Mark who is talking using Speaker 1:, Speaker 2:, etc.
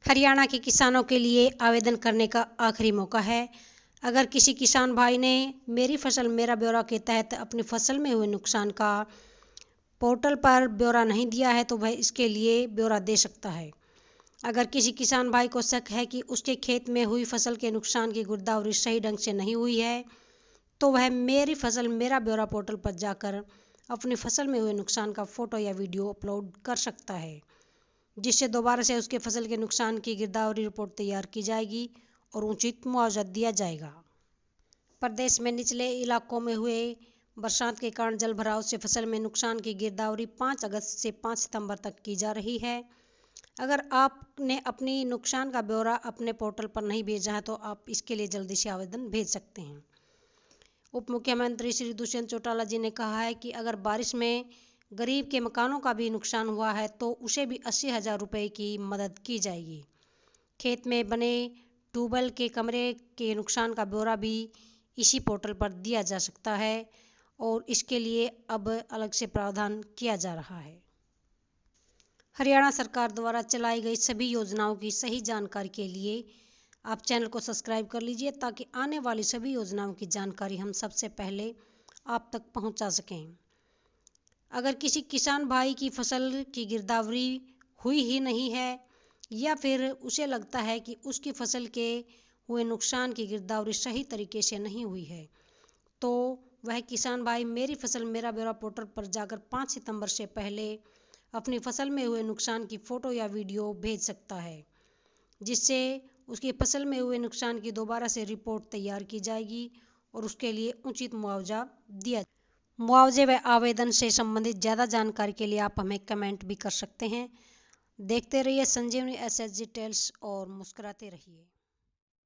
Speaker 1: हरियाणा के किसानों के लिए आवेदन करने का आखिरी मौका है। अगर किसी किसान भाई ने मेरी फसल मेरा ब्यौरा के तहत अपनी फसल में हुए नुकसान का पोर्टल पर ब्यौरा नहीं दिया है तो वह इसके लिए ब्यौरा दे सकता है। अगर किसी किसान भाई को शक है कि उसके खेत में हुई फसल के नुकसान की गिरदावरी सही ढंग से नहीं हुई है तो वह मेरी फसल मेरा ब्यौरा पोर्टल पर जाकर अपनी फसल में हुए नुकसान का फ़ोटो या वीडियो अपलोड कर सकता है, जिससे दोबारा से उसके फसल के नुकसान की गिरदावरी रिपोर्ट तैयार की जाएगी और उचित मुआवजा दिया जाएगा। प्रदेश में निचले इलाकों में हुए बरसात के कारण जल भराव से फसल में नुकसान की गिरदावरी 5 अगस्त से 5 सितंबर तक की जा रही है। अगर आपने अपनी नुकसान का ब्यौरा अपने पोर्टल पर नहीं भेजा है तो आप इसके लिए जल्दी से आवेदन भेज सकते हैं। उप मुख्यमंत्री श्री दुष्यंत चौटाला जी ने कहा है कि अगर बारिश में गरीब के मकानों का भी नुकसान हुआ है तो उसे भी 80,000 रुपये की मदद की जाएगी। खेत में बने ट्यूबवेल के कमरे के नुकसान का ब्यौरा भी इसी पोर्टल पर दिया जा सकता है और इसके लिए अब अलग से प्रावधान किया जा रहा है। हरियाणा सरकार द्वारा चलाई गई सभी योजनाओं की सही जानकारी के लिए आप चैनल को सब्सक्राइब कर लीजिए ताकि आने वाली सभी योजनाओं की जानकारी हम सबसे पहले आप तक पहुंचा सकें। अगर किसी किसान भाई की फसल की गिरदावरी हुई ही नहीं है या फिर उसे लगता है कि उसकी फसल के हुए नुकसान की गिरदावरी सही तरीके से नहीं हुई है तो वह किसान भाई मेरी फसल मेरा ब्यौरा पोर्टल पर जाकर 5 सितंबर से पहले अपनी फसल में हुए नुकसान की फ़ोटो या वीडियो भेज सकता है, जिससे उसकी फसल में हुए नुकसान की दोबारा से रिपोर्ट तैयार की जाएगी और उसके लिए उचित मुआवजा दिया। मुआवजे व आवेदन से संबंधित ज़्यादा जानकारी के लिए आप हमें कमेंट भी कर सकते हैं। देखते रहिए संजीवनी SSG टेल्स और मुस्कुराते रहिए।